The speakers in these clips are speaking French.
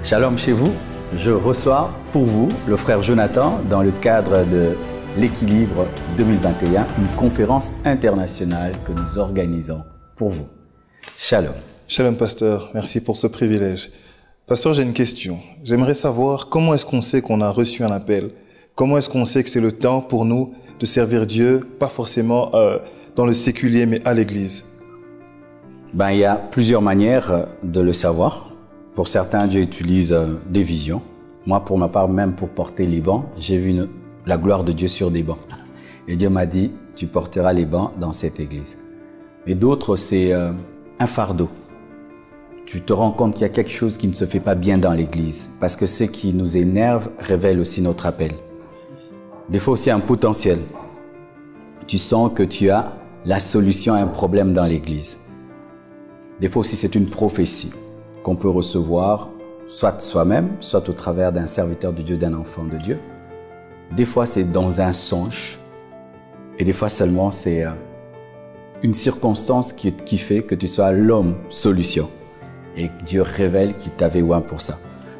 Shalom chez vous, je reçois pour vous le frère Jonathan dans le cadre de l'équilibre 2021, une conférence internationale que nous organisons pour vous. Shalom. Shalom pasteur, merci pour ce privilège. Pasteur, j'ai une question. J'aimerais savoir comment est-ce qu'on sait qu'on a reçu un appel? Comment est-ce qu'on sait que c'est le temps pour nous de servir Dieu, pas forcément dans le séculier mais à l'église? Il y a plusieurs manières de le savoir. Pour certains, Dieu utilise des visions. Moi, pour ma part, même pour porter les bancs, j'ai vu la gloire de Dieu sur des bancs. Et Dieu m'a dit, tu porteras les bancs dans cette église. Et d'autres, c'est un fardeau. Tu te rends compte qu'il y a quelque chose qui ne se fait pas bien dans l'église. Parce que ce qui nous énerve révèle aussi notre appel. Des fois aussi un potentiel. Tu sens que tu as la solution à un problème dans l'église. Des fois aussi, c'est une prophétie qu'on peut recevoir, soit soi-même, soit au travers d'un serviteur de Dieu, d'un enfant de Dieu. Des fois, c'est dans un songe. Et des fois seulement, c'est une circonstance qui fait que tu sois l'homme solution. Et que Dieu révèle qu'il t'avait oint pour ça.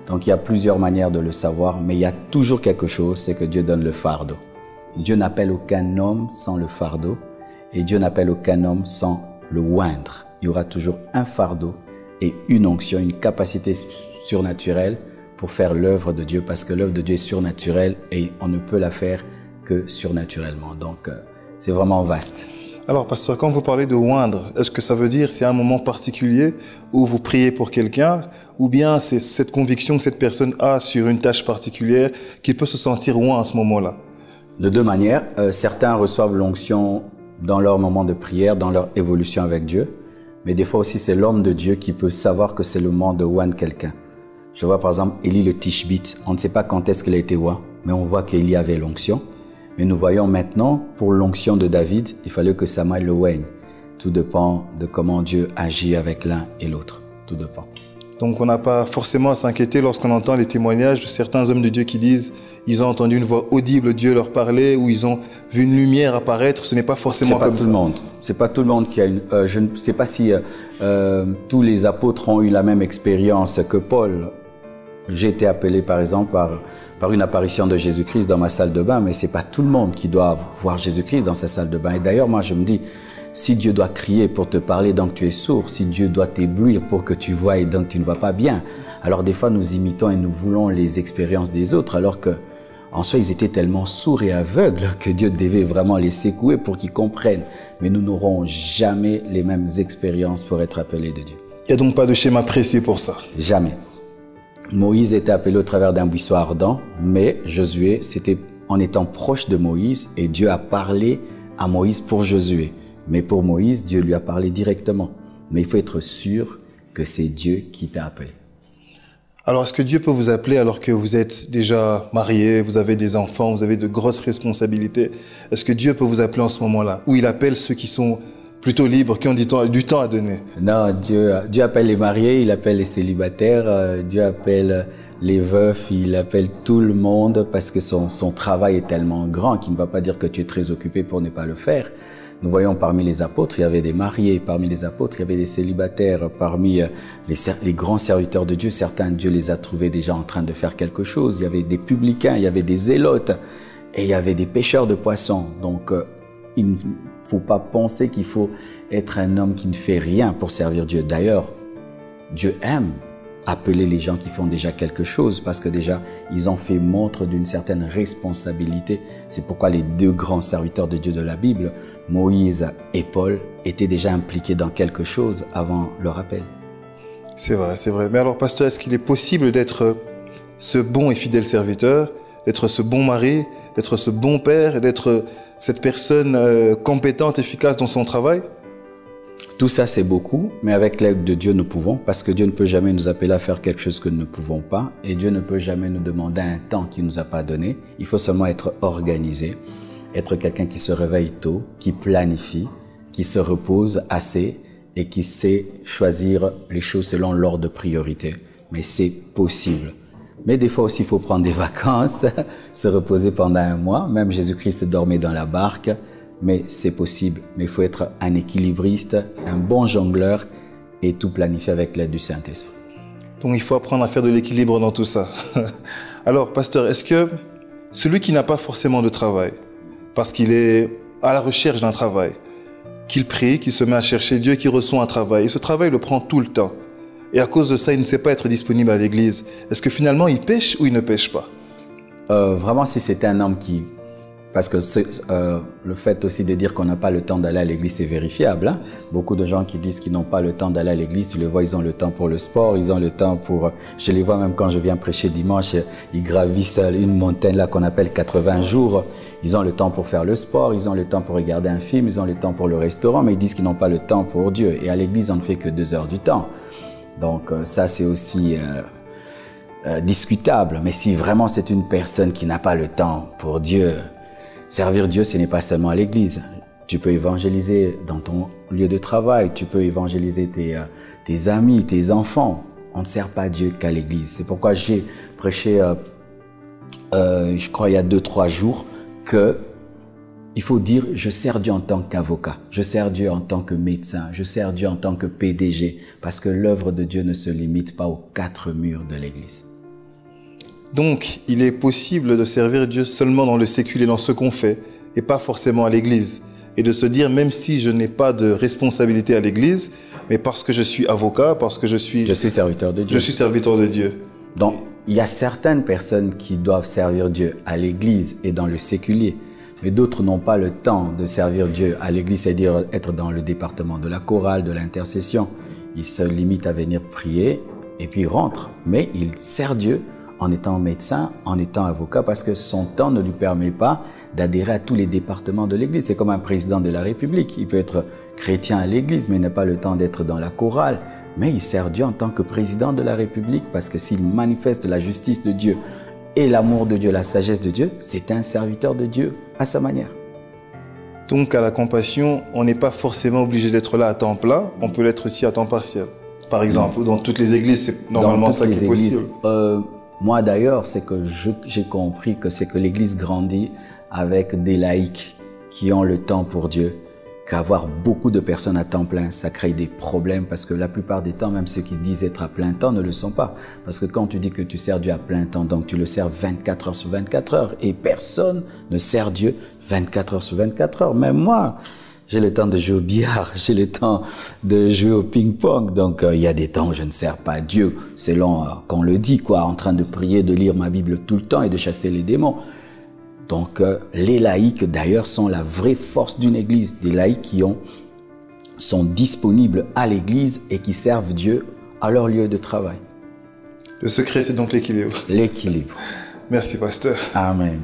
Donc, il y a plusieurs manières de le savoir, mais il y a toujours quelque chose, c'est que Dieu donne le fardeau. Dieu n'appelle aucun homme sans le fardeau. Et Dieu n'appelle aucun homme sans le oindre. Il y aura toujours un fardeau et une onction, une capacité surnaturelle pour faire l'œuvre de Dieu, parce que l'œuvre de Dieu est surnaturelle et on ne peut la faire que surnaturellement. Donc, c'est vraiment vaste. Alors, pasteur, quand vous parlez de oindre, est-ce que ça veut dire c'est un moment particulier où vous priez pour quelqu'un, ou bien c'est cette conviction que cette personne a sur une tâche particulière qu'il peut se sentir oint à ce moment-là? De deux manières. Certains reçoivent l'onction dans leur moment de prière, dans leur évolution avec Dieu. Mais des fois aussi, c'est l'homme de Dieu qui peut savoir que c'est le moment de oindre quelqu'un. Je vois par exemple Élie le Tishbite. On ne sait pas quand est-ce qu'il a été oint, mais on voit qu'Élie avait l'onction. Mais nous voyons maintenant, pour l'onction de David, il fallait que Samuel le oigne. Tout dépend de comment Dieu agit avec l'un et l'autre. Tout dépend. Donc on n'a pas forcément à s'inquiéter lorsqu'on entend les témoignages de certains hommes de Dieu qui disent ils ont entendu une voix audible Dieu leur parler, ou ils ont vu une lumière apparaître. Ce n'est pas forcément comme ça. C'est pas tout le monde qui a une... je ne sais pas si tous les apôtres ont eu la même expérience que Paul. J'ai été appelé par exemple par une apparition de Jésus-Christ dans ma salle de bain, mais c'est pas tout le monde qui doit voir Jésus-Christ dans sa salle de bain. Et d'ailleurs, moi je me dis, si Dieu doit crier pour te parler, donc tu es sourd. Si Dieu doit t'éblouir pour que tu vois et donc tu ne vois pas bien. Alors des fois, nous imitons et nous voulons les expériences des autres, alors que en soi, ils étaient tellement sourds et aveugles que Dieu devait vraiment les secouer pour qu'ils comprennent. Mais nous n'aurons jamais les mêmes expériences pour être appelés de Dieu. Il n'y a donc pas de schéma précis pour ça? Jamais. Moïse était appelé au travers d'un buisson ardent, mais Josué, c'était en étant proche de Moïse, et Dieu a parlé à Moïse pour Josué. Mais pour Moïse, Dieu lui a parlé directement. Mais il faut être sûr que c'est Dieu qui t'a appelé. Alors, est-ce que Dieu peut vous appeler alors que vous êtes déjà marié, vous avez des enfants, vous avez de grosses responsabilités? Est-ce que Dieu peut vous appeler en ce moment-là? Ou il appelle ceux qui sont plutôt libres, qui ont du temps à donner? Non, Dieu appelle les mariés, il appelle les célibataires, Dieu appelle les veufs, il appelle tout le monde parce que son travail est tellement grand qu'il ne va pas dire que tu es très occupé pour ne pas le faire. Nous voyons parmi les apôtres, il y avait des mariés, parmi les apôtres, il y avait des célibataires, parmi les grands serviteurs de Dieu, certains, Dieu les a trouvés déjà en train de faire quelque chose. Il y avait des publicains, il y avait des zélotes et il y avait des pêcheurs de poissons. Donc, il ne faut pas penser qu'il faut être un homme qui ne fait rien pour servir Dieu. D'ailleurs, Dieu aime appeler les gens qui font déjà quelque chose parce que déjà, ils ont fait montre d'une certaine responsabilité. C'est pourquoi les deux grands serviteurs de Dieu de la Bible, Moïse et Paul, étaient déjà impliqués dans quelque chose avant leur appel. C'est vrai, c'est vrai. Mais alors, pasteur, est-ce qu'il est possible d'être ce bon et fidèle serviteur, d'être ce bon mari, d'être ce bon père et d'être cette personne compétente, efficace dans son travail? Tout ça, c'est beaucoup, mais avec l'aide de Dieu, nous pouvons, parce que Dieu ne peut jamais nous appeler à faire quelque chose que nous ne pouvons pas, et Dieu ne peut jamais nous demander un temps qu'il ne nous a pas donné. Il faut seulement être organisé, être quelqu'un qui se réveille tôt, qui planifie, qui se repose assez et qui sait choisir les choses selon l'ordre de priorité. Mais c'est possible. Mais des fois aussi, il faut prendre des vacances, se reposer pendant un mois. Même Jésus-Christ dormait dans la barque. Mais c'est possible. Mais il faut être un équilibriste, un bon jongleur et tout planifier avec l'aide du Saint-Esprit. Donc il faut apprendre à faire de l'équilibre dans tout ça. Alors, pasteur, est-ce que celui qui n'a pas forcément de travail, parce qu'il est à la recherche d'un travail, qu'il prie, qu'il se met à chercher Dieu, qu'il reçoit un travail, et ce travail le prend tout le temps, et à cause de ça, il ne sait pas être disponible à l'église, est-ce que finalement il pêche ou il ne pêche pas? Vraiment, si c'était un homme qui... Parce que le fait aussi de dire qu'on n'a pas le temps d'aller à l'église, c'est vérifiable. Hein? Beaucoup de gens qui disent qu'ils n'ont pas le temps d'aller à l'église, tu les vois, ils ont le temps pour le sport, ils ont le temps pour... Je les vois même quand je viens prêcher dimanche, ils gravissent une montagne là qu'on appelle 80 jours. Ils ont le temps pour faire le sport, ils ont le temps pour regarder un film, ils ont le temps pour le restaurant, mais ils disent qu'ils n'ont pas le temps pour Dieu. Et à l'église, on ne fait que 2 heures du temps. Donc ça, c'est aussi... discutable, mais si vraiment c'est une personne qui n'a pas le temps pour Dieu, servir Dieu, ce n'est pas seulement à l'église. Tu peux évangéliser dans ton lieu de travail, tu peux évangéliser tes amis, tes enfants. On ne sert pas Dieu qu'à l'église. C'est pourquoi j'ai prêché, je crois il y a 2-3 jours, il faut dire je sers Dieu en tant qu'avocat, je sers Dieu en tant que médecin, je sers Dieu en tant que PDG, parce que l'œuvre de Dieu ne se limite pas aux 4 murs de l'église. Donc, il est possible de servir Dieu seulement dans le séculier, dans ce qu'on fait, et pas forcément à l'église. Et de se dire, même si je n'ai pas de responsabilité à l'église, mais parce que je suis avocat, parce que je suis serviteur de Dieu. Je suis serviteur de Dieu. Donc, il y a certaines personnes qui doivent servir Dieu à l'église et dans le séculier, mais d'autres n'ont pas le temps de servir Dieu à l'église, c'est-à-dire être dans le département de la chorale, de l'intercession. Ils se limitent à venir prier et puis rentrent, mais ils servent Dieu en étant médecin, en étant avocat, parce que son temps ne lui permet pas d'adhérer à tous les départements de l'Église. C'est comme un président de la République. Il peut être chrétien à l'Église, mais il n'a pas le temps d'être dans la chorale. Mais il sert Dieu en tant que président de la République, parce que s'il manifeste la justice de Dieu et l'amour de Dieu, la sagesse de Dieu, c'est un serviteur de Dieu à sa manière. Donc à la Compassion, on n'est pas forcément obligé d'être là à temps plein, on peut l'être aussi à temps partiel. Par exemple, dans toutes les églises, c'est normalement ça qui est possible. Moi d'ailleurs, c'est que j'ai compris que c'est que l'Église grandit avec des laïcs qui ont le temps pour Dieu, qu'avoir beaucoup de personnes à temps plein, ça crée des problèmes parce que la plupart des temps, même ceux qui disent être à plein temps ne le sont pas. Parce que quand tu dis que tu sers Dieu à plein temps, donc tu le sers 24 heures sur 24 heures et personne ne sert Dieu 24 heures sur 24 heures. Même moi, j'ai le temps de jouer au billard, j'ai le temps de jouer au ping-pong. Donc, il y a des temps où je ne sers pas Dieu, selon qu'on le dit, quoi, en train de prier, de lire ma Bible tout le temps et de chasser les démons. Donc, les laïcs, d'ailleurs, sont la vraie force d'une église. Des laïcs qui sont disponibles à l'église et qui servent Dieu à leur lieu de travail. Le secret, c'est donc l'équilibre. L'équilibre. Merci, pasteur. Amen.